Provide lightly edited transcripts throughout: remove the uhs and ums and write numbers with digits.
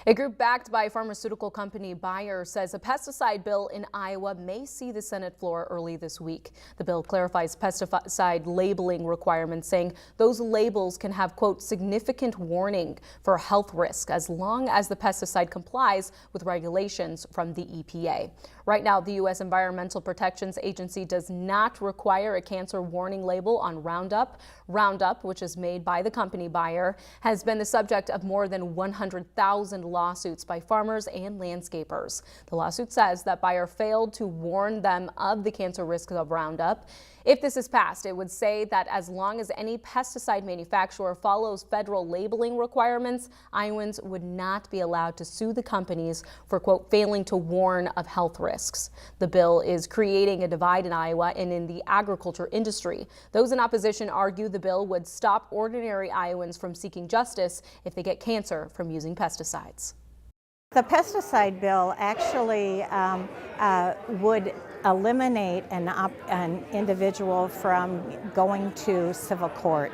A group backed by pharmaceutical company Bayer says a pesticide bill in Iowa may see the Senate floor early this week. The bill clarifies pesticide labeling requirements, saying those labels can have, quote, significant warning for health risk as long as the pesticide complies with regulations from the EPA. Right now, the U.S. Environmental Protection Agency does not require a cancer warning label on Roundup. Roundup, which is made by the company Bayer, has been the subject of more than 100,000 lawsuits by farmers and landscapers. The lawsuit says that Bayer failed to warn them of the cancer risks of Roundup. If this is passed, it would say that as long as any pesticide manufacturer follows federal labeling requirements, Iowans would not be allowed to sue the companies for, quote, failing to warn of health risks. The bill is creating a divide in Iowa and in the agriculture industry. Those in opposition argue the bill would stop ordinary Iowans from seeking justice if they get cancer from using pesticides. The pesticide bill actually would eliminate an individual from going to civil court.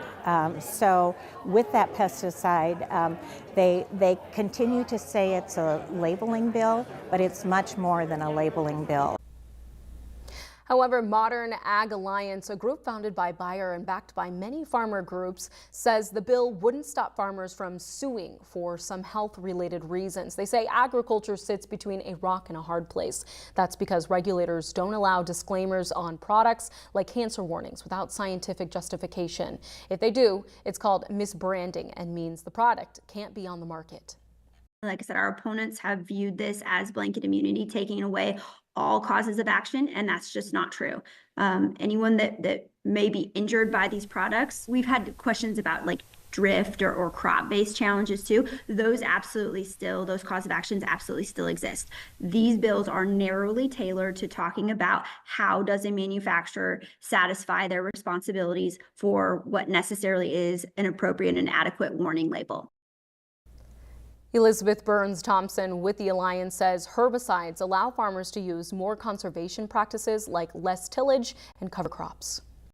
So with that pesticide, they continue to say it's a labeling bill, but it's much more than a labeling bill. However, Modern Ag Alliance, a group founded by Bayer and backed by many farmer groups, says the bill wouldn't stop farmers from suing for some health-related reasons. They say agriculture sits between a rock and a hard place. That's because regulators don't allow disclaimers on products like cancer warnings without scientific justification. If they do, it's called misbranding and means the product can't be on the market. Like I said, our opponents have viewed this as blanket immunity, taking away all causes of action, and that's just not true. Anyone that may be injured by these products, we've had questions about like drift or crop-based challenges too. Those cause of actions absolutely still exist. These bills are narrowly tailored to talking about how does a manufacturer satisfy their responsibilities for what necessarily is an appropriate and adequate warning label. Elizabeth Burns-Thompson with the Alliance says herbicides allow farmers to use more conservation practices like less tillage and cover crops.